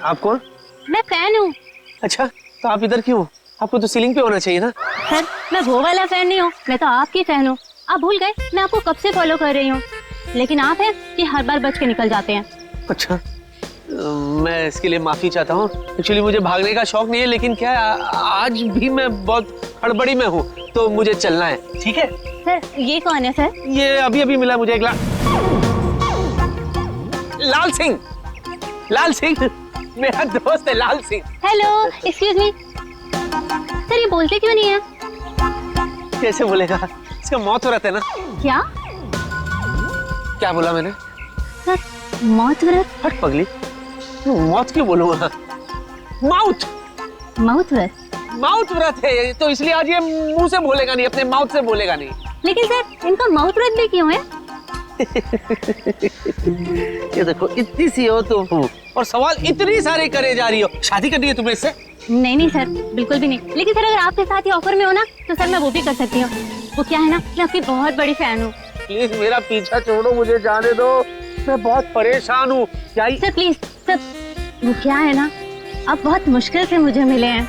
आप कौन? मैं फैन हूँ। अच्छा, तो आप इधर क्यों? आपको तो सीलिंग पे होना चाहिए ना। सर, मैं वो वाला फैन नहीं हूँ, मैं तो आपकी फैन हूँ। आप भूल गए मैं आपको कब से फॉलो कर रही हूँ, लेकिन आप हैं कि हर बार बच के निकल जाते हैं। अच्छा, मैं इसके लिए माफी चाहता हूँ। एक्चुअली मुझे भागने का शौक नहीं है, लेकिन क्या है, आज भी मैं बहुत हड़बड़ी में हूँ, तो मुझे चलना है। ठीक है सर, ये कौन है सर? ये अभी अभी मिला मुझे एक लाल सिंह। लाल सिंह मेरा दोस्त है, Lal Singh. Hello, excuse me. Sir, ये बोलते क्यों नहीं है? कैसे बोलेगा, इसका मौत हो रहा है ना। क्या क्या बोला मैंने? सर, मौत व्रत? हट पगली, मौत क्यों बोलूंगा? माउथ माउथ व्रत? माउथ व्रत है, तो इसलिए आज ये मुंह से बोलेगा नहीं, अपने माउथ से बोलेगा नहीं। लेकिन सर, इनका माउथ व्रत भी क्यों है? ये देखो, इतनी सी हो तुम और सवाल इतनी सारे करे जा रही हो। शादी करनी है तुम्हें इससे? नहीं नहीं सर, बिल्कुल भी नहीं। लेकिन सर, अगर आपके साथ ही ऑफर में हो ना, तो सर मैं वो भी कर सकती हूँ। वो क्या है ना, मैं आपकी बहुत बड़ी फैन हूँ। प्लीज मेरा पीछा छोड़ो, मुझे जाने दो, मैं बहुत परेशान हूँ। क्या सर प्लीज सर, वो क्या है ना, आप बहुत मुश्किल से मुझे मिले हैं।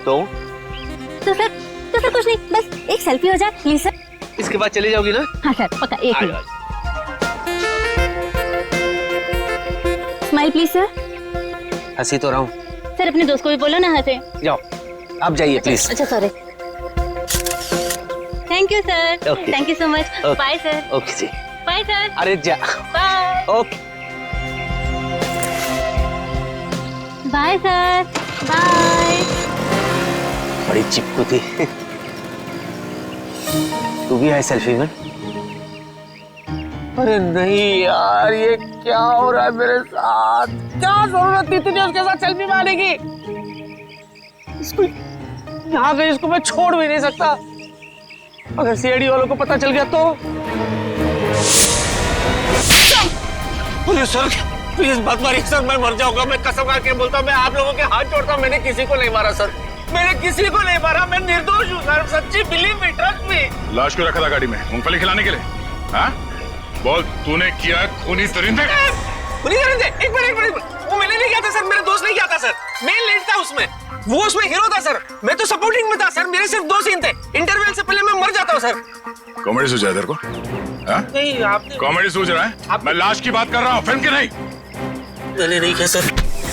तो सर कुछ नहीं, बस एक सेल्फी हो जाए प्लीज सर। इसके बाद चले जाओगी ना? हाँ सर, पक्का। एक मिनट, स्माइल प्लीज सर। हंसी तो रहा हूँ। सर, अपने दोस्त को भी बोलो ना हंसे। जाओ, आप जाइए प्लीज। अच्छा sorry. Thank you sir, thank you so much. Bye sir. Okay जी, बाय सर। अरे जा। Bye. Okay bye sir. Bye. बड़ी चिपकू थी। तू भी है सेल्फी में? अरे नहीं यार, ये क्या हो रहा है मेरे साथ? क्या जरूरत थी तुझे उसके साथ सेल्फी मारने की? इसको यहाँ पे इसको मैं छोड़ भी नहीं सकता। अगर सीआईडी वालों को पता चल गया तो? सर प्लीज मत मारिए सर, मैं मर जाऊंगा। मैं कसम खा के बोलता हूँ, मैं आप लोगों के हाथ जोड़ता हूँ, मैंने किसी को नहीं मारा सर। मैंने किसी को नहीं मारा, मैं निर्दोष हूँ सर। सच्ची, बिलीव मी, ट्रस्ट मी। लाश क्यों रखा था गाड़ी में? मूंगफली खिलाने के लिए? हाँ? बोल, तूने किया है खूनी परिंदे? खूनी परिंदे? एक मिनट, वो मैंने नहीं किया था सर, मेरे दोस्त ने किया था सर। मैं लीड था उसमें, वो उसमें हीरो था सर, मैं तो सपोर्टिंग में था सर। मेरे सिर्फ 2 सीन थे, इंटरवल से पहले मैं मर जाता हूँ सर। कॉमेडी सूझ रहा है तेरे को? नहीं, आपने कॉमेडी सूझ रहा है? मैं लाश की बात कर रहा हूँ, फिल्म की नहीं। मैंने नहीं किया सर।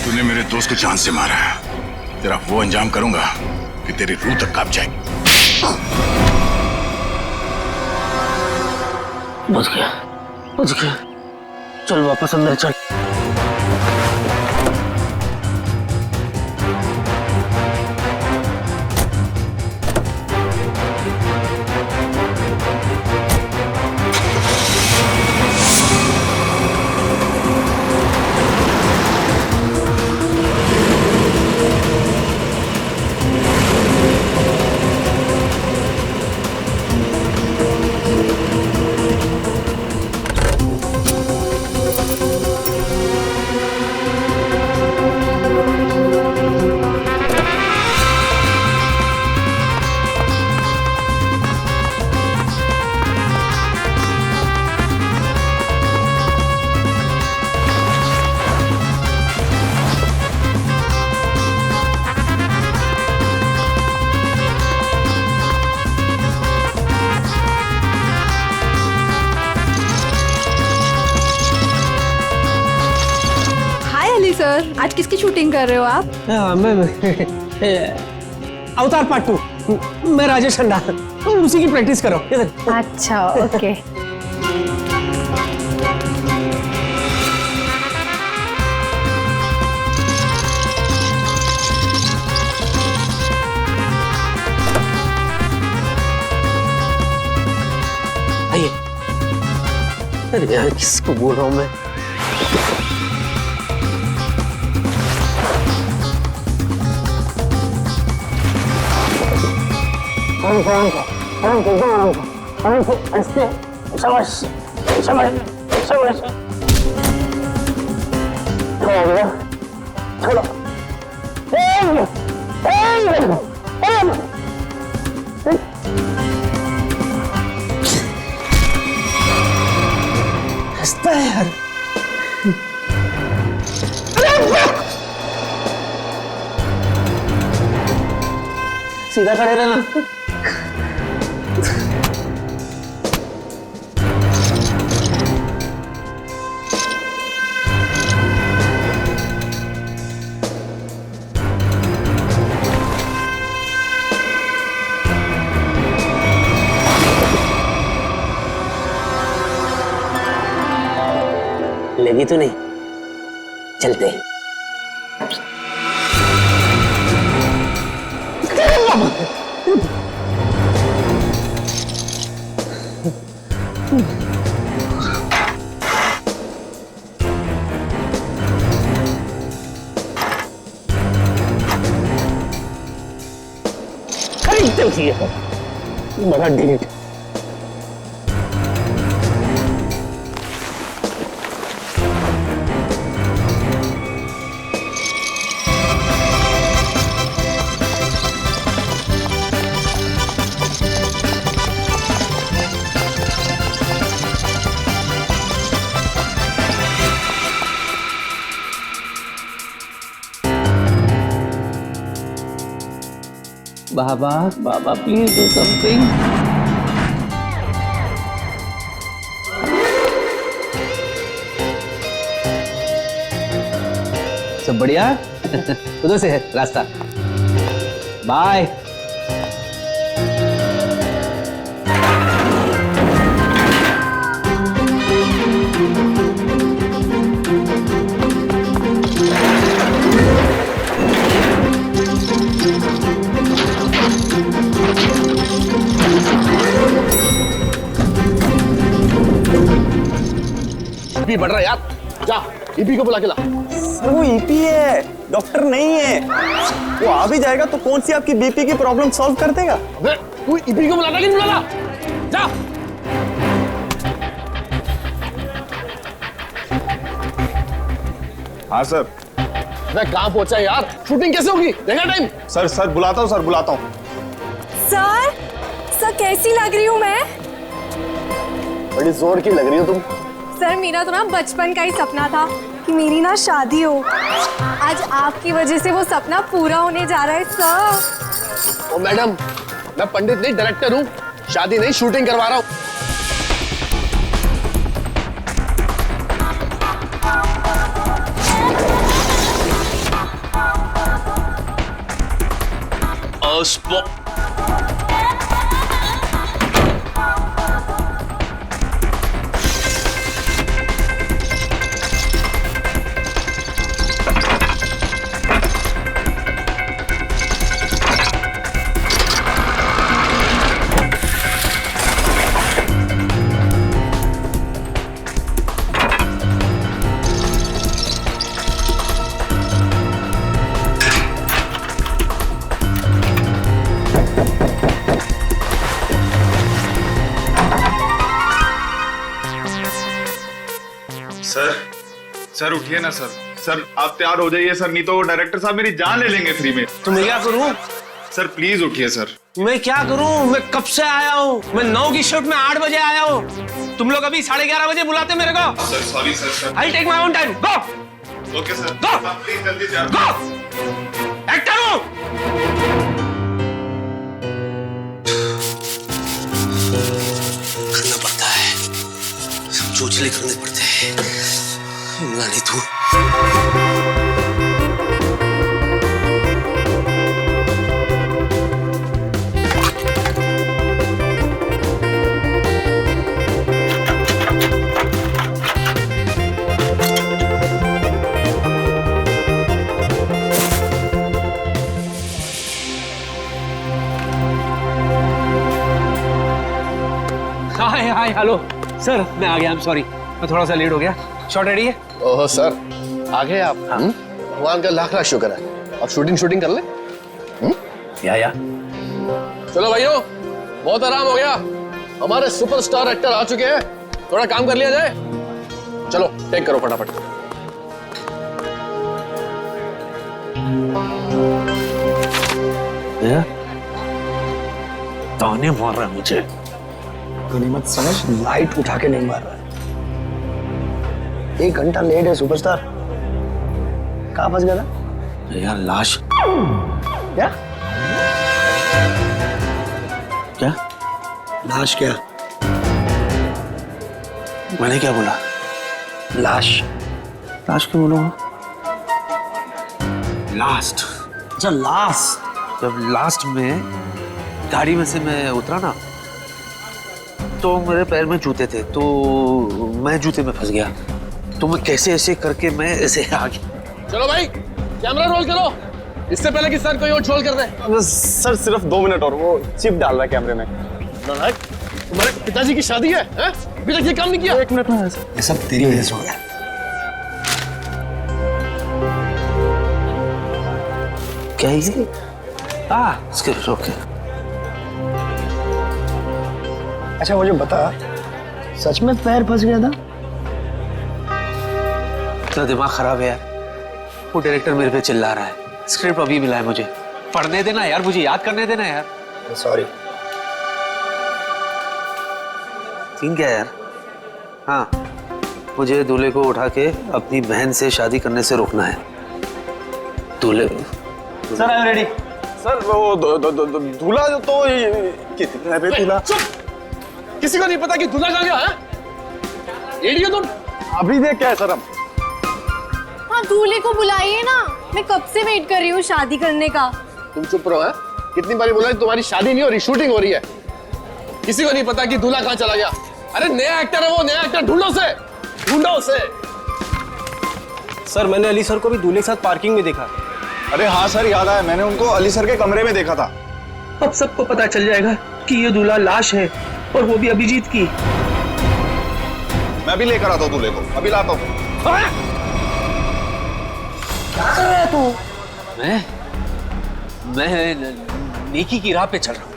तूने मेरे दोस्त को जान से मारा है, तेरा वो अंजाम करूंगा कि तेरी रूह तक कांप जाएगी। बच गया। चल वापस अंदर चल। सर, आज किसकी शूटिंग कर रहे हो आप? मैं अवतार पार्ट 2। मैं राजेश खन्ना, उसी की प्रैक्टिस करो। अच्छा, ओके। आइए। अरे यार, किसको बोल रहा हूँ मैं? हंसता है यार। सीधा खड़े रहना। लगी तो नहीं? चलते हैं। खरीदते उसी है बड़ा ढीठ। बाबा बाबा प्लीज डू समथिंग। सब बढ़िया? उधर से है रास्ता। बाय। ईपी बढ़ रहा है यार, जा ईपी को बुला के ला। सर वो ईपी है, डॉक्टर नहीं है। वो आ भी जाएगा तो कौन सी आपकी बीपी की प्रॉब्लम सॉल्व कर देगा? अबे तू ईपी को बुलाता कि नहीं बुलाता? जा। हाँ सर। मैं कहाँ पहुंचा यार? शूटिंग कैसे होगी? देखा टाइम? सर बुलाता हूँ, सर बुलाता हूँ। सर कैसी लग रही हूँ मैं? बड़ी जोर की लग रही हो तुम। सर मेरा तो ना बचपन का ही सपना था कि मेरी ना शादी हो। आज आपकी वजह से वो सपना पूरा होने जा रहा है सर। ओ मैडम, मैं पंडित नहीं डायरेक्टर हूँ, शादी नहीं शूटिंग करवा रहा हूँ। सर उठिए ना सर। सर आप तैयार हो जाइए सर, नहीं तो डायरेक्टर साहब मेरी जान ले लेंगे फ्री में। तो मैं क्या करूं? सर प्लीज उठिए सर। मैं क्या करूं? मैं कब से आया हूं? मैं 9 की शिफ्ट में 8 बजे आया हूं। तुम लोग अभी 11:30 बजे बुलाते मेरे को। Sir sorry sir. I take my own time. Go. Okay sir. Go! आप प्लीज जल्दी तैयार गो। एक्टर हूं। करना पड़ता है, सब चोचले करने पड़ते हैं। नहीं तू हाय हेलो सर, मैं आ गया। आई एम सॉरी, मैं थोड़ा सा लेट हो गया। शॉट रेडी है? ओह सर, आ गए आप? भगवान का लाख लाख शुक्र है। अब शूटिंग कर ले। या चलो भाइयों, बहुत आराम हो गया। हमारे सुपरस्टार एक्टर आ चुके हैं, थोड़ा काम कर लिया जाए। चलो टेक करो फटाफट। ताने मार रहा है मुझे। गनीमत समझ, लाइट उठा के नहीं मार रहा है। 1 घंटा लेट है सुपरस्टार। कहाँ फंस गया था? यार लाश। क्या? क्या? लाश क्या? मैंने क्या बोला? लाश? लाश क्यों बोलूंगा? लास्ट। अच्छा लास्ट। जब लास्ट में गाड़ी में से मैं उतरा ना, तो मेरे पैर में जूते थे, तो मैं जूते में फंस गया, तो मैं कैसे ऐसे करके मैं ऐसे आ गया। चलो भाई कैमरा रोल करो, इससे पहले कि सर कोई और ट्रोल कर दे। सर सिर्फ 2 मिनट और, वो चिप डाल रहा है कैमरे में। तुम्हारे पिताजी की शादी है? अभी तक ये काम नहीं किया। 1 मिनट में। ये सब तेरी वजह से हो गया। क्या ये? Skip okay. अच्छा मुझे बता, सच में पैर फंस गया था? इतना दिमाग खराब है यार। वो डायरेक्टर मेरे पे चिल्ला रहा है, स्क्रिप्ट अभी मिला है मुझे, पढ़ने देना यार, मुझे याद करने देना यार। सॉरी। सीन क्या है यार? हाँ, मुझे दूल्हे को उठा के अपनी बहन से शादी करने से रोकना है। दूल्हे sir I am ready. Sir वो दूल्हा जो तो कितना है दूल्हा? किसी को नहीं पता कि दूल्हा कहाँ गया है? इडियट तुम। अभी देख क्या है सर हम। हाँ दूल्हे को बुलाइए ना, मैं कब से वेट कर रही हूँ शादी करने का। तुम चुप रहो। है कितनी बारी बोला तुम्हारी शादी नहीं हो रही, शूटिंग हो रही है। किसी को नहीं पता कि दूल्हा कहाँ चला गया। अरे नया एक्टर है वो, नया एक्टर ढूंढो उसे। सर मैंने अली सर को भी दूल्हे के साथ पार्किंग में देखा। अरे हाँ सर याद आया, मैंने उनको अली सर के कमरे में देखा था। अब सबको पता चल जाएगा कि ये दूल्हा लाश है, और वो भी अभिजीत की। मैं भी लेकर आता हूँ दूल्हे को, अभी लाता हूँ। क्या कर रहा है तू? मैं नेकी की राह पे चल रहा हूँ।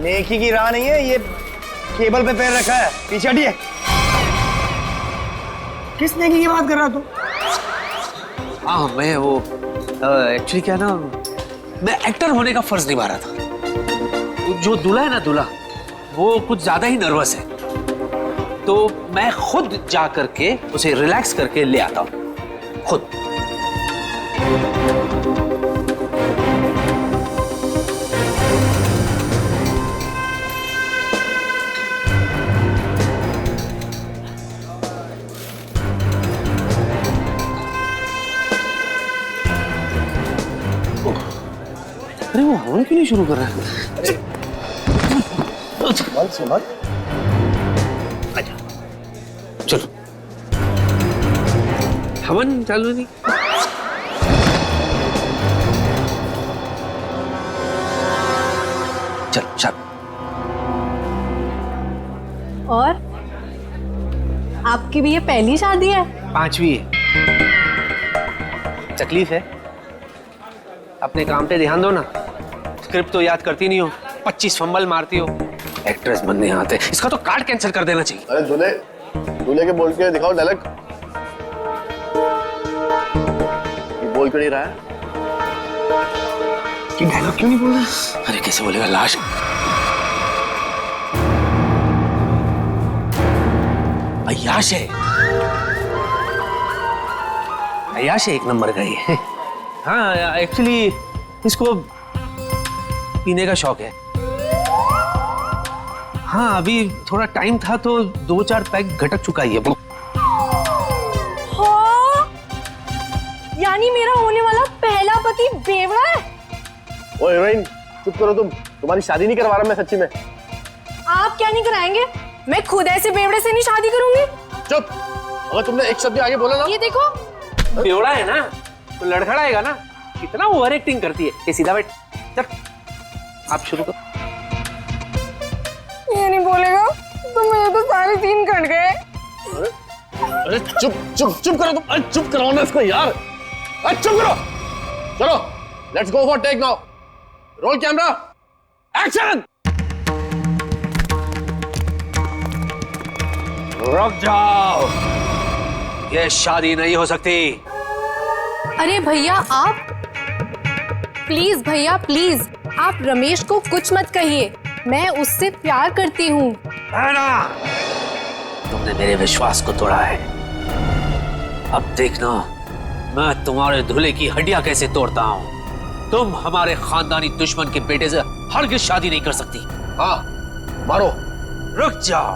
नेकी की राह नहीं है, ये केबल पे पैर रखा है, पीछे हटिए। किस नेकी की बात कर रहा तू? हाँ मैं वो एक्चुअली क्या ना, मैं एक्टर होने का फर्ज निभा रहा था। जो दूल्हा है ना, दूल्हा वो कुछ ज्यादा ही नर्वस है, तो मैं खुद जा करके उसे रिलैक्स करके ले आता हूँ खुद। अरे वो हवन क्यों नहीं शुरू कर रहा है? संभल। चलो हवन चालू नहीं। चल चल। और आपकी भी ये पहली शादी है? 5वीं है। तकलीफ है, अपने काम पे ध्यान दो ना। स्क्रिप्ट तो याद करती नहीं हो, 25 फंबल मारती हो। एक्ट्रेस बनने आते, इसका तो कार्ड कैंसिल कर देना चाहिए। अरे दूल्हे के बोल के दिखाओ डायलॉग। बोल क्यों नहीं रहा है? कि डायलॉग क्यों नहीं बोल रहा? अरे कैसे बोलेगा? लाश। अय्याश है, अय्याश है, 1 नंबर का ही। हाँ एक्चुअली इसको पीने का शौक है। हाँ अभी थोड़ा टाइम था तो 2-4 पैक घटक चुका ही है। हाँ? यानी मेरा होने वाला पहला पति बेवड़ा है? ओए हीरोइन चुप करो तुम, तुम्हारी शादी नहीं करवा रहा मैं सच्ची में। आप क्या नहीं कराएंगे? मैं खुद ऐसे बेवड़े से नहीं शादी करूंगी। चुप, अगर तुमने एक शब्द आगे बोला ना। ये देखो बेवड़ा है ना तो लड़खड़ाएगा ना। कितना ओवर एक्टिंग करती है। ये सीधा बैठ, चल आप शुरू करो। ये नहीं बोलेगा तो मेरे तो सारे सीन कट गए। अरे चुप चुप चुप करो तुम। अरे चुप कराओ ना इसको यार। अरे चुप करो। चलो let's go for take now. Roll camera, action. रुक जाओ, ये शादी नहीं हो सकती। अरे भैया आप प्लीज, भैया प्लीज, आप रमेश को कुछ मत कहिए, मैं उससे प्यार करती हूँ। है ना, तुमने मेरे विश्वास को तोड़ा है। अब देखना मैं तुम्हारे दूल्हे की हड्डियां कैसे तोड़ता हूँ। तुम हमारे खानदानी दुश्मन के बेटे से हरगिज शादी नहीं कर सकती। हाँ, मारो। रुक जाओ,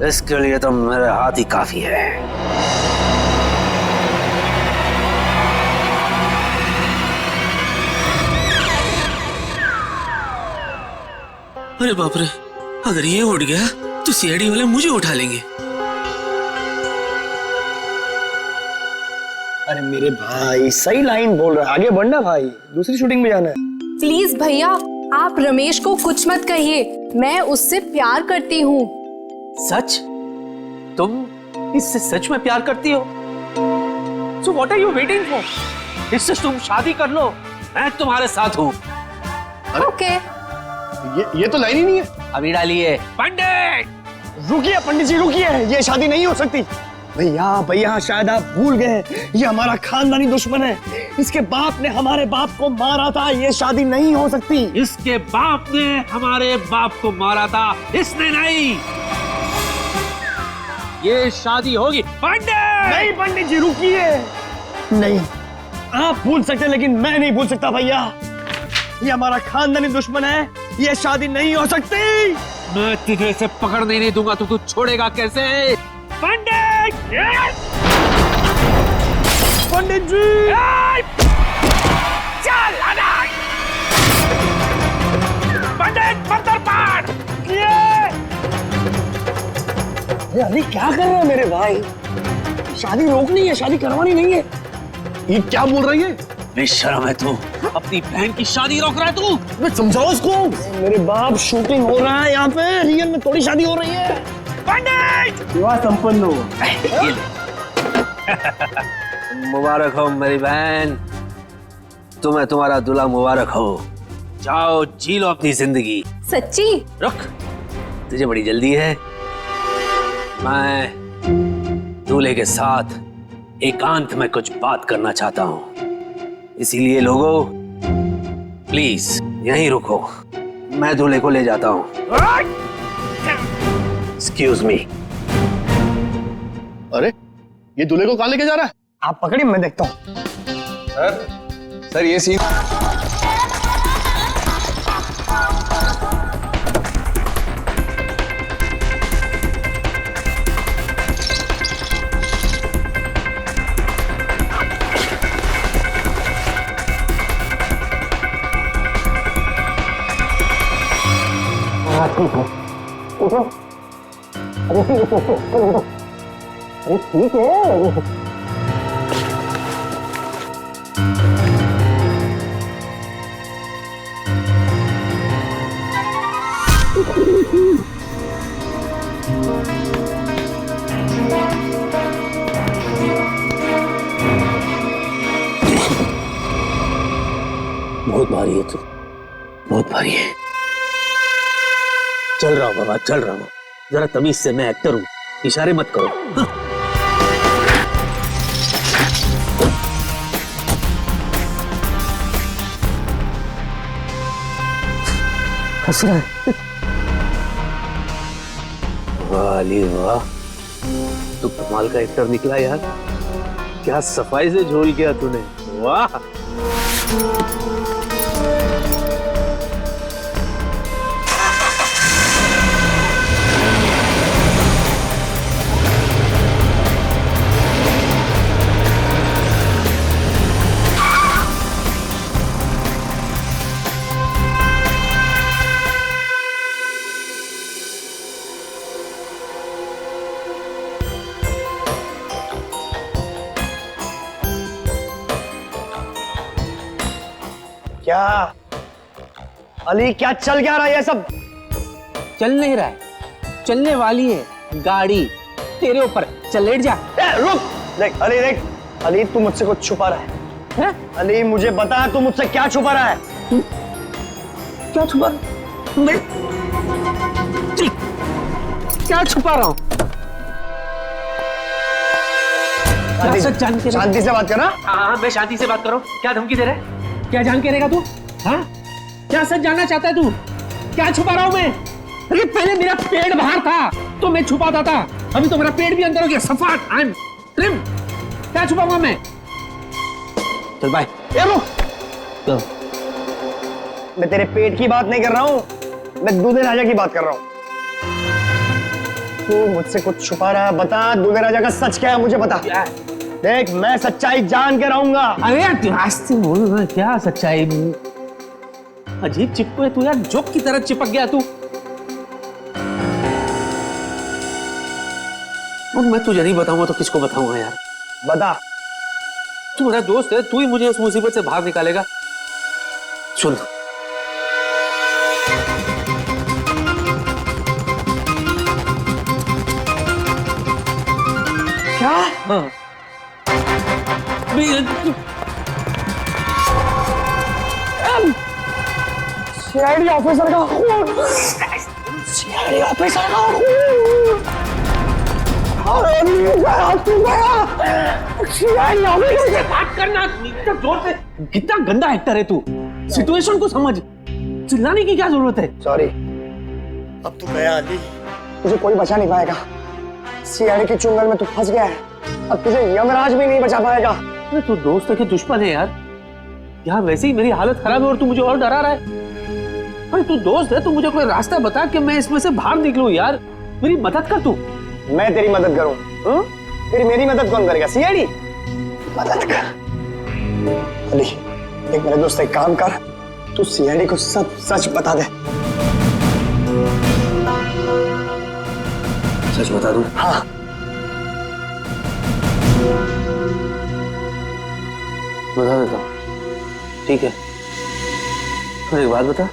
इसके लिए तो मेरे हाथ ही काफी है। अरे बाप रे, अगर ये उठ गया तो सीआईडी वाले मुझे उठा लेंगे। अरे मेरे भाई सही लाइन बोल रहा है, आगे बढ़ना भाई, दूसरी शूटिंग में जाना है। प्लीज भैया, आप रमेश को कुछ मत कहिए, मैं उससे प्यार करती हूँ। सच? तुम इससे सच में प्यार करती हो? So what are you waiting for? इससे तुम शादी कर लो, मैं तुम्हारे साथ हूँ। ओके। ये तो लाइन ही नहीं है। अभी डालिए। पंडित! रुकिए पंडित जी, रुकिए, ये शादी नहीं हो सकती। भैया भैया, शायद आप भूल गए, ये हमारा खानदानी दुश्मन है। इसके बाप ने हमारे बाप को मारा था, ये शादी नहीं हो सकती। इसके बाप ने हमारे बाप को मारा था, इसने नहीं। ये शादी होगी। पंडित! नहीं पंडित जी, रुकिए। नहीं, आप भूल सकते लेकिन मैं नहीं भूल सकता भैया। ये हमारा खानदानी दुश्मन है, ये शादी नहीं हो सकती। मैं तुझे इसे पकड़ने नहीं दूंगा तो तू छोड़ेगा कैसे? पंडित! पंडित जी! चल अनाज! पंडित मंत्र पाठ! अरे क्या कर रहे हैं मेरे भाई? शादी रोकनी है, शादी करवानी नहीं है। ये क्या बोल रही है? बेशर्म है तू, अपनी बहन की शादी रोक रहा है तू। मैं समझाओ उसको। मेरे बाप, शूटिंग हो रहा है यहाँ पे, रियल में थोड़ी शादी हो रही है। पंडित! विवाह संपन्न हो। मुबारक हो मेरी बहन, तुम्हें तुम्हारा दूल्हा मुबारक हो। जाओ जी लो अपनी जिंदगी। सच्ची? रुक, तुझे बड़ी जल्दी है। मैं दूल्हे के साथ एकांत में कुछ बात करना चाहता हूँ, इसीलिए लोगों प्लीज यहीं रुको, मैं दूल्हे को ले जाता हूँ। Excuse me. अरे ये दूल्हे को कहाँ लेके जा रहा है? आप पकड़िए, मैं देखता हूँ। सर ये सीन अरे ठीक है। बहुत भारी है तू, बहुत भारी है। चल रहा हूँ बाबा, चल रहा हूँ। जरा तमीज से, मैं एक्टर हूँ, इशारे मत करो। हंस रहा है। वाह अली वाह, तू कमाल का एक्टर निकला यार, क्या सफाई से झोल किया तूने, वाह। क्या अली, क्या चल क्या रहा है ये सब? चल नहीं रहा है, चलने वाली है गाड़ी, तेरे ऊपर। चल लेट जा। रुक, देख अली, देख अली, तू मुझसे कुछ छुपा रहा है। अली मुझे बता, तू मुझसे क्या छुपा रहा है? क्या छुपा? मैं क्या छुपा रहा हूँ? शांति से बात करना। हाँ, मैं शांति से बात करूं। क्या धमकी दे रहा है? क्या जान के रहेगा तू? हाँ, क्या सच जानना चाहता है तू? क्या छुपा रहा हूं मैं? अरे पहले मेरा पेट बाहर था तो मैं छुपाता था, अभी तो मेरा पेट भी अंदर हो गया। सफाट, आई एम ट्रिम। क्या छुपाऊंगा मैं? चल बाय। रुक, मैं तेरे पेट की बात नहीं कर रहा हूँ, मैं दूल्हे राजा की बात कर रहा हूँ। तू मुझसे कुछ छुपा रहा है, बता दूल्हे राजा का सच क्या है मुझे बता। देख मैं सच्चाई जान के रहूंगा। अरे यार रास्ते बोल ना, क्या सच्चाई? अजीब चिपको है तू यार, जोक की तरह चिपक गया तू। और मैं तुझे नहीं बताऊंगा तो किसको बताऊंगा यार? बता। तू मेरा दोस्त है, तू ही मुझे इस मुसीबत से बाहर निकालेगा। सुन, क्या? हाँ सीआईडी ऑफिसर का खून, सीआईडी ऑफिसर का खून। अरे सीआईडी ऑफिसर से बात करना इतना जोर से। कितना गंदा एक्टर है तू, सिचुएशन को समझ। चिल्लाने की क्या जरूरत है? सॉरी, अब तू गया अली, तुझे कोई बचा नहीं पाएगा। सीआईडी के चुंगल में तू फंस गया है, अब तुझे यमराज भी नहीं बचा पाएगा। अरे तू दोस्त है कि दुश्मन है यार? यार वैसे ही मेरी हालत खराब है और तू मुझे और डरा रहा है। अरे तू दोस्त है, तू मुझे कोई रास्ता बता कि मैं इसमें से बाहर निकलूं यार। मेरी मदद कर तू। मैं तेरी मदद करूं? फिर मेरी मदद कौन करेगा? सीआईडी मदद कर। अली देख मेरे दोस्त, एक काम कर, तू सीआईडी को सब सच बता दे। सच बता दूं? हाँ। बता देता हूं, ठीक है। फिर एक बात बता,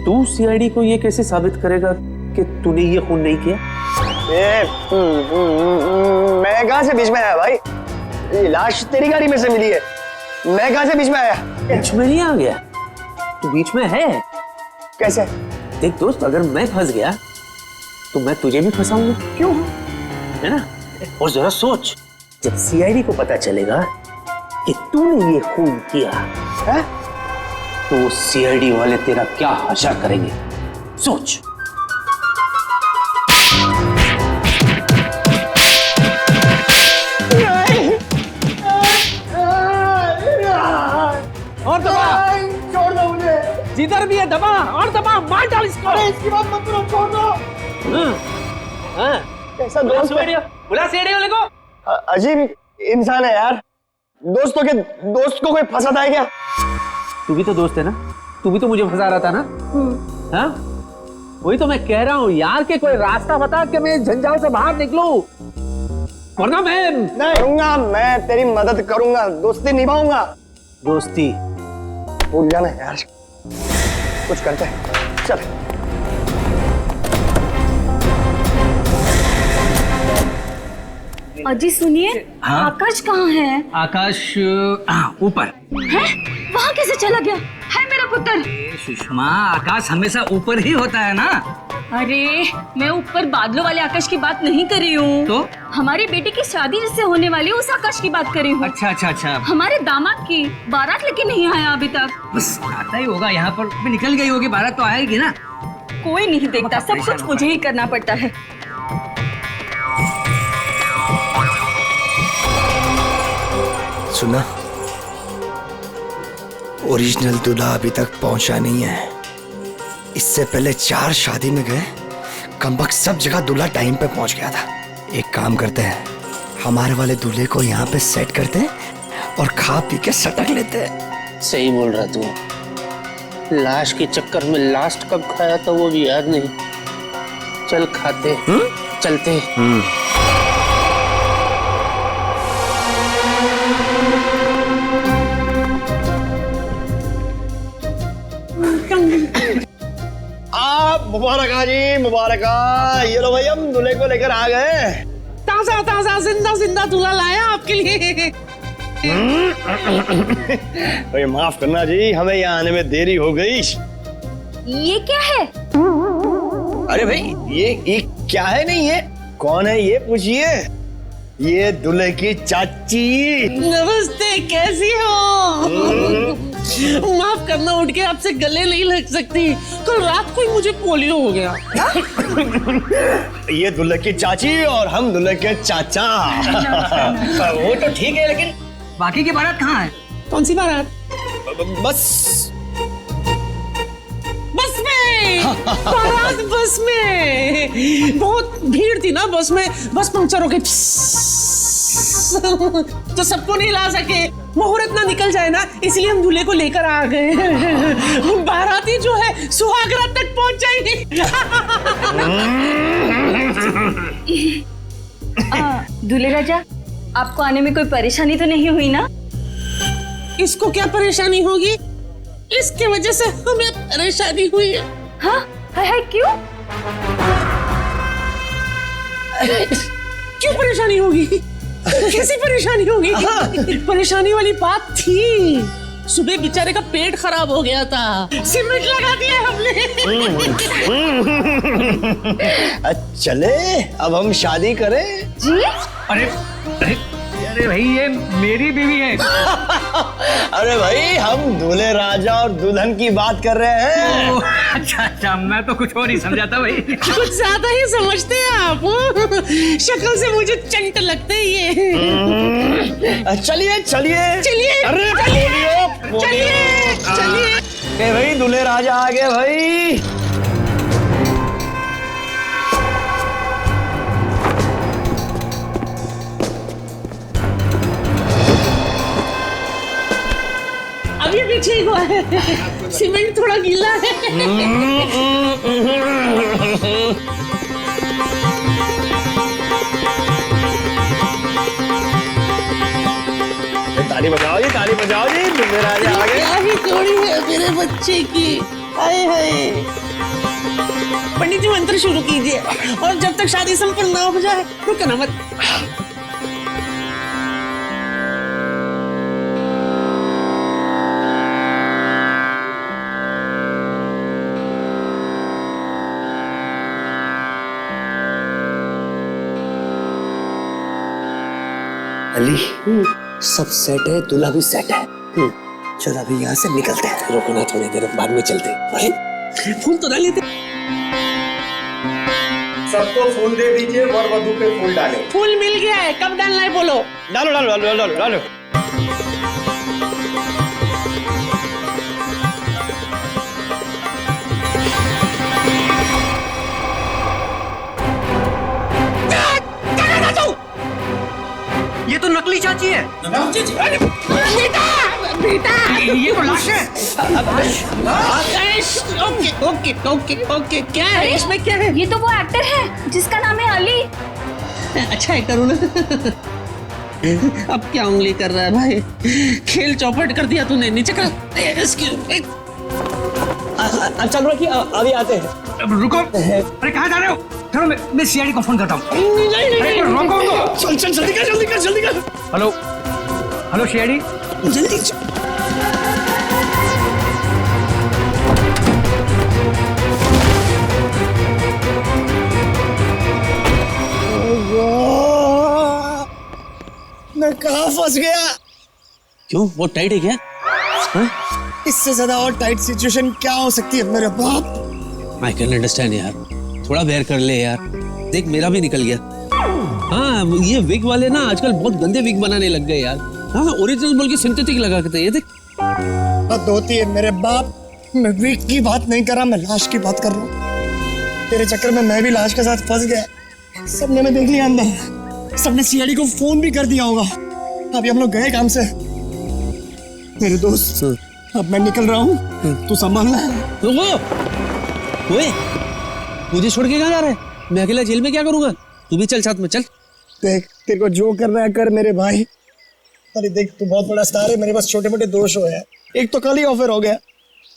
तू सीआईडी को ये कैसे साबित करेगा कि तूने ये खून नहीं किया? मैं कहां से बीच में आया भाई? ये लाश तेरी गाड़ी में से मिली है, मैं कहां से बीच में आया? बीच में नहीं आ गया, तू बीच में है। कैसे? देख दोस्त, अगर मैं फंस गया तो मैं तुझे भी फंसाऊंगा। क्यों? है ना? और जरा सोच, जब सीआईडी को पता चलेगा कि तूने ये खून किया है, तो सीआईडी वाले तेरा क्या हशर करेंगे, सोच। और दबा, छोड़ दो मुझे। जिधर भी है दबा, और दबा, मार डाल इसको। अरे इसकी बात मत करो, छोड़ दो। कैसा दोस्त है? बुला सीआईडी वाले को। अजीब इंसान है यार, दोस्त को कोई फंसाता है क्या? तू भी तो दोस्त है ना, तू भी तो मुझे फंसा रहा था ना। हाँ, वही तो मैं कह रहा हूँ यार, कि कोई रास्ता बता कि मैं इस झंझाल से बाहर निकलूं, वरना मैं नहीं करूंगा। मैं तेरी मदद करूंगा, दोस्ती निभाऊंगा। दोस्ती भूल जाना यार, कुछ करते हैं, चल। अजी सुनिए, आकाश कहाँ है? आकाश ऊपर है? वहाँ कैसे चला गया? है मेरा पुत्र। सुषमा, आकाश हमेशा ऊपर ही होता है ना। अरे मैं ऊपर बादलों वाले आकाश की बात नहीं कर रही हूँ, तो हमारी बेटी की शादी जिससे होने वाली है उस आकाश की बात कर रही हूँ। अच्छा अच्छा अच्छा। हमारे दामाद की बारात लेके नहीं आया अभी तक। बस आता ही होगा, यहाँ पर भी निकल गई होगी, बारात तो आएगी ना। कोई नहीं देखता, सब कुछ मुझे ही करना पड़ता है। सुना, ओरिजिनल दूल्हा अभी तक पहुंचा नहीं है। इससे पहले 4 शादी में गए, कमबख्त सब जगह दूल्हा टाइम पे पहुंच गया था। एक काम करते हैं, हमारे वाले दूल्हे को यहाँ पे सेट करते हैं और खा पी के सटक लेते हैं। सही बोल रहा तू, लाश के चक्कर में लास्ट कब खाया था वो भी याद नहीं। चल खाते, चलते। मुबारक जी, मुबारक। ये लो भाई, हम दूल्हे को लेकर आ गए। ताजा ताजा जिंदा जिंदा दूल्हा लाया आपके लिए। तो माफ करना जी, हमें यहाँ आने में देरी हो गई। ये क्या है? अरे भाई, ये क्या है? नहीं, ये कौन है ये पूछिए। ये दूल्हे की चाची। नमस्ते, कैसी हो? माफ करना, उठ के आपसे गले नहीं लग सकती, कल रात को ही मुझे पोलियो हो गया। ये दूल्हे की चाची और हम दूल्हे के चाचा। वो तो ठीक है, लेकिन बाकी की बारात कहाँ है? कौन सी बारात? बस बस में। बारात बस में। बहुत भीड़ थी ना बस में, बस पंक्चर हो गई तो सबको नहीं ला सके। मुहूर्त ना निकल जाए ना, इसलिए हम दूल्हे को लेकर आ गए। बाराती जो है सुहागरात तक पहुंच जाएगी। दूल्हे राजा, आपको आने में कोई परेशानी तो नहीं हुई ना? इसको क्या परेशानी होगी? इसके वजह से हमें परेशानी हुई है। हाँ? है क्यों? क्यों परेशानी होगी? कैसी परेशानी होगी? परेशानी वाली बात थी। सुबह बेचारे का पेट खराब हो गया था, सीमेंट लगा दिया हमने। चले अब हम शादी करें। जी? अरे अरे अरे भाई, ये मेरी बीवी है। अरे भाई, हम दूल्हे राजा और दुल्हन की बात कर रहे हैं। अच्छा अच्छा, मैं तो कुछ और ही समझा था भाई। कुछ ज्यादा ही समझते हैं आप। शक्ल से मुझे चंट लगते हैं ये। चलिए चलिए चलिए, अरे चलिए चलिए चलिए। भाई दूल्हे राजा आ गए भाई। अभी भी ठीक हुआ है, सीमेंट थोड़ा गीला है। ताली बजाओ जी, ताली बजाओ जी, दूल्हे राजा आ गए। क्या ही जोड़ी है मेरे बच्चे की। हाय हाय। पंडित जी मंत्र शुरू कीजिए, और जब तक शादी संपन्न ना हो जाए रुकना मत। अली, सब सेट है, दूल्हा भी सेट है। चल अभी यहाँ से निकलते हैं। रुकना थोड़ी देर, बाद में चलते हैं। फूल तो डाल लेते। सबको फूल दे दीजिए, वर वधू पे फूल डालें। फूल मिल गया है, कब डालना है बोलो। डालो डालो डालो डालो डालो। ये तो नकली चाची है। बेटा बेटा, ये तो लाश है। ओके ओके ओके ओके, क्या है इसमें, क्या है? ये तो वो एक्टर है जिसका नाम है अली। अच्छा एक्टर हूँ ना। अब क्या उंगली कर रहा है भाई? खेल चौपट कर दिया तूने। नीचे कर। चल रखिए, अभी आते हैं। रुको, अरे कहाँ जा रहे हो? चलो मैं सीआईडी को फोन करता हूँ। अरे रोको तो। चल चल जल्दी कर जल्दी कर जल्दी कर। हेलो हेलो सीआईडी, जल्दी मैं कहाँ फंस गया? क्यों, वो टाइट है क्या? इससे ज्यादा और टाइट सिचुएशन क्या हो सकती है मेरे बाप? आई कैन अंडरस्टैंड यार, थोड़ा बेयर कर ले यार। देख मेरा भी निकल गया। हाँ, ये विग वाले ना आजकल बहुत गंदे विग बनाने लग गए यार। हाँ, ओरिजिनल बोल के सिंथेटिक लगा के ये देख। हद होती है मेरे बाप। मैं विग की बात नहीं कर रहा, मैं लाश की बात कर रहा हूँ। तेरे चक्कर में मैं भी लाश के साथ फंस गया। सबने मैं देख लिया अंदर, सबने सीआईडी को फोन भी कर दिया होगा। अभी हम लोग गए काम से। मेरे दोस्त, अब मैं निकल रहा हूँ, तू संभालना। ओए, मुझे छोड़ के कहाँ जा रहा है? मैं अकेला जेल में क्या करूंगा? तू भी चल साथ में, चल। देख, तेरे को जो करना है कर मेरे भाई। अरे देख, तू बहुत बड़ा स्टार है, मेरे पास छोटे मोटे दोष हो हैं। एक तो कल ही ऑफर हो गया,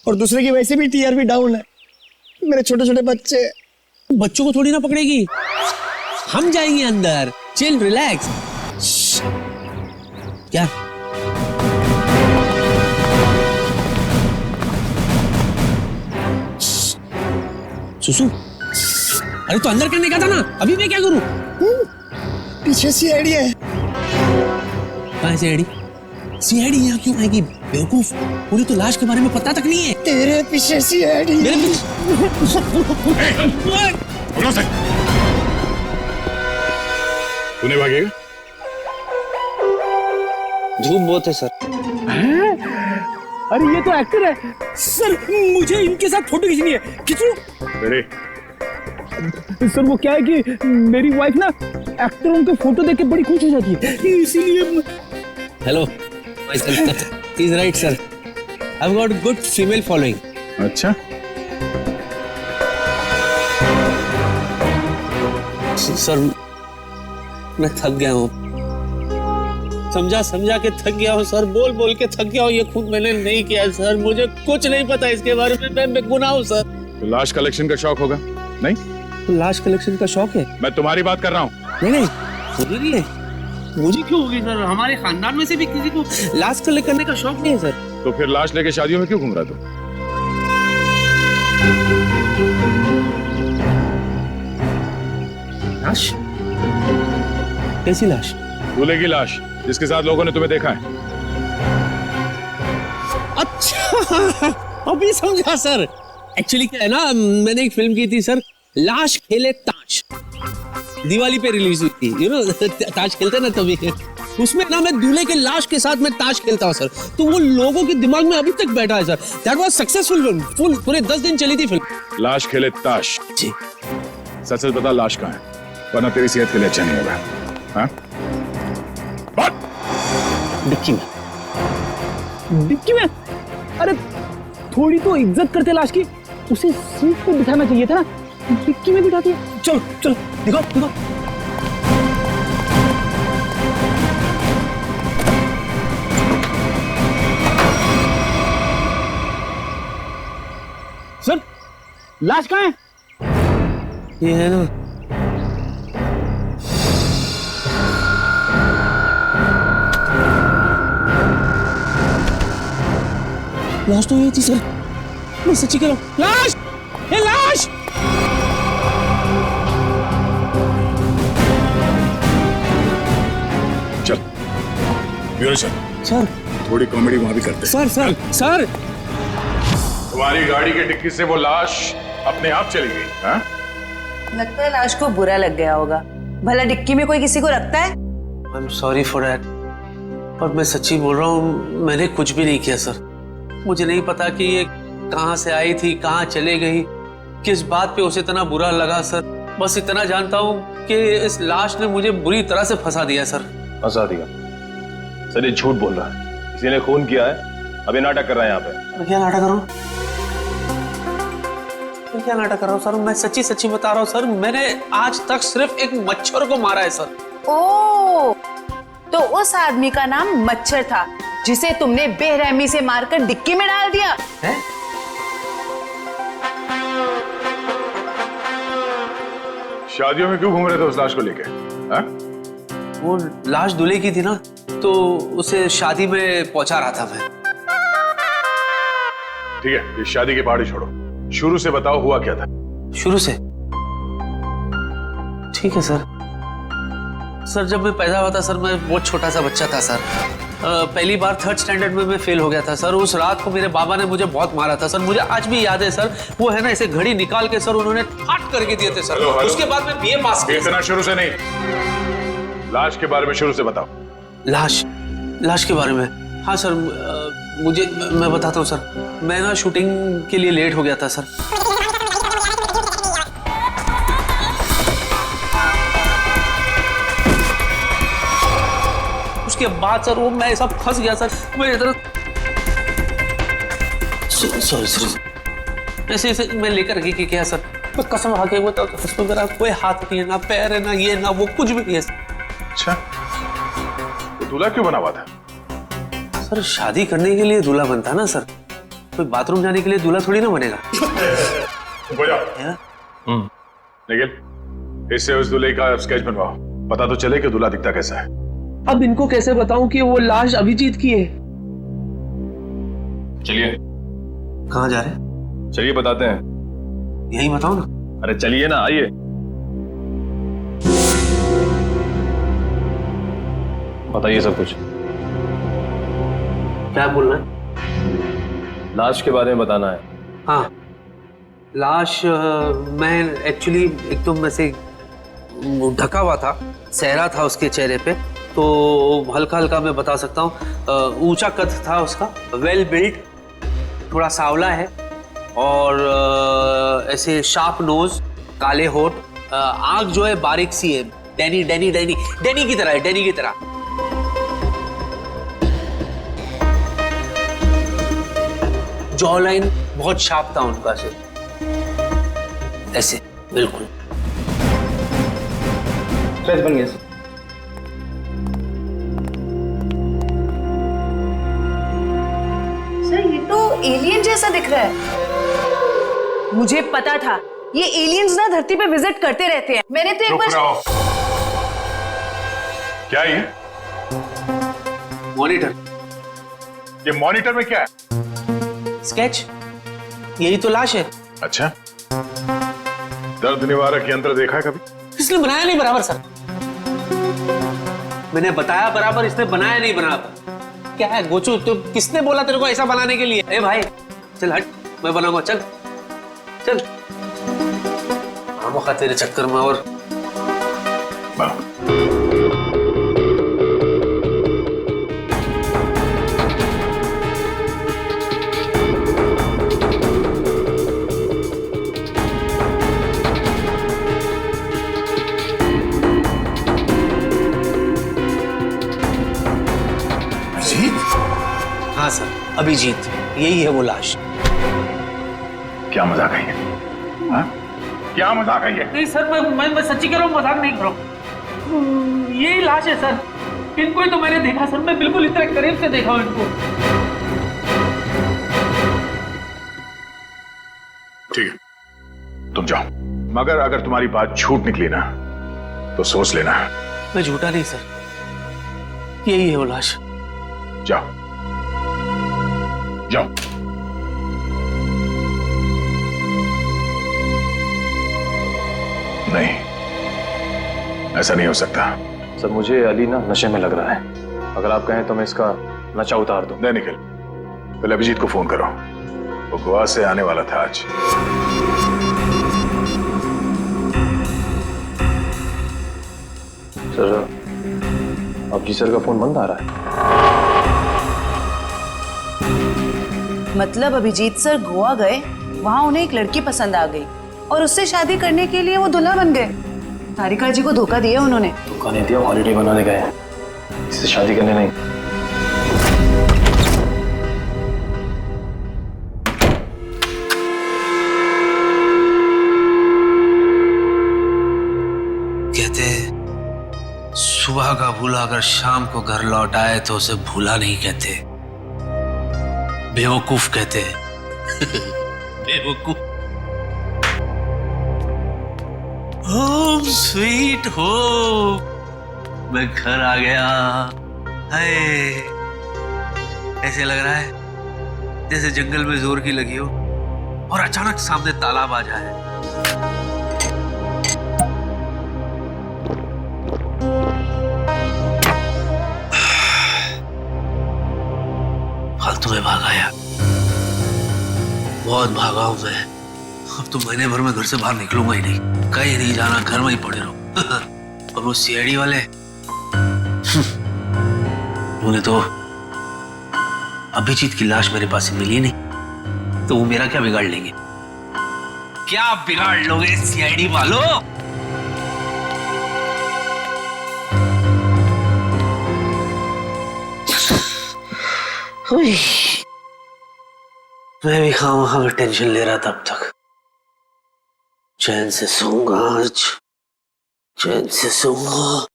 और दूसरे की वैसे भी टीआरपी डाउन है। मेरे छोटे छोटे बच्चे। बच्चों को थोड़ी ना पकड़ेगी, हम जाएंगे अंदर। Chill, relax. क्या सुसु? अरे तो अंदर करने का था ना, अभी मैं क्या करूं? पीछे सीआईडी है। कहाँ सीआईडी? सीआईडी यहाँ क्यों आएगी बेवकूफ? पूरी तो लाश के बारे में पता तक नहीं है। तेरे पीछे सीआईडी। मेरे पीछे? तूने भागेगा? धूप बहुत है सर। अरे ये तो एक्टर है सर, मुझे इनके साथ फोटो खींचनी है। खींचो। अरे सर वो क्या है कि मेरी वाइफ ना एक्टरों के फोटो देख के बड़ी खुश हो जाती है, इसीलिए। Hello, he's right sir. I've got good female following. अच्छा, सर मैं थक गया हूँ, समझा के थक गया हूँ सर, बोल के थक गया हूँ। ये खुद मैंने नहीं किया है सर, मुझे कुछ नहीं पता इसके बारे में, मैं बेगुनाह हूँ सर। तो लाश कलेक्शन का शौक होगा नहीं? तो लाश कलेक्शन का शौक है? मैं तुम्हारी बात कर रहा हूँ। नहीं मुझे नहीं है। मुझे क्यों होगी सर? हमारे खानदान में से भी किसी को लाश कलेक्ट करने का शौक नहीं है सर। तो फिर लाश लेके शादियों में क्यों घूम रहा तू? लाश? कैसी लाश? दूल्हे की लाश, जिसके साथ लोगों ने तुम्हें देखा है। अच्छा अभी समझा सर। एक्चुअली क्या है ना, मैंने एक फिल्म की थी सर, लाश खेले ताश, दिवाली पे रिलीज हुई थी। यू नो ताश खेलते ना तभी, उसमें ना मैं दूल्हे के लाश के साथ मैं ताश खेलता हूँ सर, तो वो लोगों के दिमाग में अभी तक बैठा है sir. That was successful film, full पूरे 10 दिन चली थी फिल्म। लाश खेले ताश जी। सच बता, लाश कहाँ है, वरना तेरी सेहत के लिए अच्छा नहीं होगा। हाँ? डिक्की में। डिक्की में? अरे थोड़ी तो इज्जत करते लाश की, उसे सीट पे बिठाना चाहिए था ना, डिक्की में बिठा दिया। चलो चलो दिखाओ। सर लाश कहाँ है? ये है ना, लाश तो ये थी सर, मैं सच्ची कह रहा हूँ। लाश, ये लाश। चल ब्यूरो चल। सर थोड़ी कॉमेडी वहां भी करते हैं। सर तुम्हारी गाड़ी की डिक्की से वो लाश अपने आप चली गई। हाँ? लगता है लाश को बुरा लग गया होगा। भला डिक्की में कोई किसी को रखता है? I am sorry for that, पर मैं सच्ची बोल रहा हूँ, मैंने कुछ भी नहीं किया सर। मुझे नहीं पता कि ये कहाँ से आई थी, कहाँ चले गई, किस बात पे उसे इतना बुरा लगा सर। बस इतना जानता हूँ कि इस लाश ने मुझे बुरी तरह से फंसा दिया सर। फंसा दिया? सर ये झूठ बोल रहा है, किसी ने खून किया है, अभी नाटक कर रहा है यहाँ पे। मैं क्या नाटक कर रहा हूँ सर? मैं सच्ची बता रहा हूँ सर, मैंने आज तक सिर्फ एक मच्छर को मारा है सर। ओह, तो उस आदमी का नाम मच्छर था जिसे तुमने बेरहमी से मारकर डिक्की में डाल दिया है? शादियों में क्यों घूम रहे थे उस लाश को लेके? वो लाश दूल्हे की थी ना, तो उसे शादी में पहुंचा रहा था मैं। ठीक है, ये शादी की पहाड़ी छोड़ो, शुरू से बताओ हुआ क्या था। शुरू से? ठीक है सर। जब मैं पैदा हुआ था सर, मैं बहुत छोटा सा बच्चा था सर। पहली बार 3rd स्टैंडर्ड में मैं फेल हो गया था सर। उस रात को मेरे बाबा ने मुझे बहुत मारा था सर, मुझे आज भी याद है सर। वो है ना, ऐसे घड़ी निकाल के सर उन्होंने फाट करके दिए थे सर। हेलो। उसके बाद मैं बीए पास किया। इतना शुरू से नहीं, लाश के बारे में शुरू से बताओ। लाश के बारे में? हाँ सर, मैं बताता हूँ सर। मैं ना शूटिंग के लिए लेट हो गया था सर। उसके बाद सर वो मैं ऐसा फंस गया सर, मैं इधर सॉरी ऐसे मैं लेकर के क्या सर, मैं कसम खा के बताऊं तो उसमें मेरा कोई हाथ नहीं है, ना पैर है, ना ये ना वो, कुछ भी नहीं है। अच्छा, तो दूल्हा क्यों बना हुआ था? सर शादी करने के लिए दूल्हा बनता है ना सर, कोई बाथरूम जाने के लिए दूल्हा थोड़ी ना बनेगा। निखिल, इससे उस दूल्हे का स्केच बनवाओ, पता तो चले कि दूल्हा दिखता कैसा है। अब इनको कैसे बताऊं कि वो लाश अभिजीत की है? चलिए। कहाँ जा रहे हैं? चलिए बताते हैं। यही बताओ ना। अरे चलिए ना, आइए। बताइए सब कुछ। क्या बोलना है? लाश के बारे में बताना है। हाँ, लाश मैं एक्चुअली एकदम ऐसे ढका हुआ था, सहरा था उसके चेहरे पे, तो हल्का हल्का मैं बता सकता हूँ। ऊंचा कद था उसका, वेल बिल्ट, थोड़ा सांवला है और ऐसे शार्प नोज, काले होठ, आंख जो है बारीक सी है, डैनी डैनी डैनी डैनी की तरह है, डैनी की तरह। जॉ लाइन बहुत शार्प था उनका से, ऐसे बिल्कुल। स्ट्रेच बन गया। सर ये तो एलियन जैसा दिख रहा है। मुझे पता था ये एलियंस ना धरती पे विजिट करते रहते हैं। मैंने तो एक बार। क्या ये? मॉनिटर। ये मॉनिटर में क्या है? स्केच, यही तो लाश है। अच्छा, दर्द निवारक यंत्र देखा है कभी? इसने बनाया नहीं बराबर सर। मैंने बताया बराबर, इसने बनाया नहीं बराबर। क्या है गोचू, तो किसने बोला तेरे को ऐसा बनाने के लिए? ए भाई चल हट, मैं बनाऊंगा, चल चल। आमोखा तेरे चक्कर में और हाँ सर, अभिजीत, यही है वो लाश। क्या मजाक है ये? हाँ? क्या मजाक है ये? नहीं सर, मैं सच्ची कह रहा हूँ, मजाक नहीं कर रहा हूँ। यही लाश है सर। इनको ही तो मैंने देखा सर, मैं बिल्कुल इतने करीब से देखा हूँ इनको। ठीक है, तुम जाओ, मगर अगर तुम्हारी बात झूठ निकली ना तो सोच लेना। मैं झूठा नहीं सर, यही है वो लाश। जाओ जाओ। नहीं, ऐसा नहीं हो सकता। सर मुझे अली ना नशे में लग रहा है। अगर आप कहें तो मैं इसका नशा उतार दूं। नहीं निखिल, पहले अभिजीत को फोन करो, वो गोवा से आने वाला था आज। सर अब जी सर का फोन बंद आ रहा है। मतलब अभिजीत सर गोवा गए, वहां उन्हें एक लड़की पसंद आ गई और उससे शादी करने के लिए वो दूल्हा बन गए। तारिका जी को धोखा दिया उन्होंने। धोखा नहीं दिया, हॉलिडे बनाने गए हैं, इससे शादी करने नहीं। कहते सुबह का भूला अगर शाम को घर लौट आए तो उसे भूला नहीं कहते, बेवकूफ कहते हैं। बेवकूफ। होम स्वीट होम, मैं घर आ गया। हाय, ऐसे लग रहा है जैसे जंगल में जोर की लगी हो और अचानक सामने तालाब आ जाए। फालतू में भागा यार, बहुत भागा हूं मैं। अब तो महीने भर में घर से बाहर निकलूंगा ही नहीं, कहीं नहीं जाना, घर में ही पड़े रहो। और वो सीआईडी वाले उन्हें तो अभिजीत की लाश मेरे पास मिली नहीं, तो वो मेरा क्या बिगाड़ लेंगे? क्या बिगाड़ लोगे सीआईडी वालों? मैं भी खामखा में टेंशन ले रहा था अब तक। चैन से सोऊंगा आज, चैन से सोऊंगा।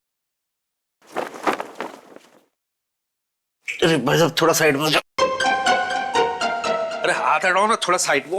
अरे भाई साहब थोड़ा साइड में जाओ। अरे हाथ हटाओ ना, थोड़ा साइड में।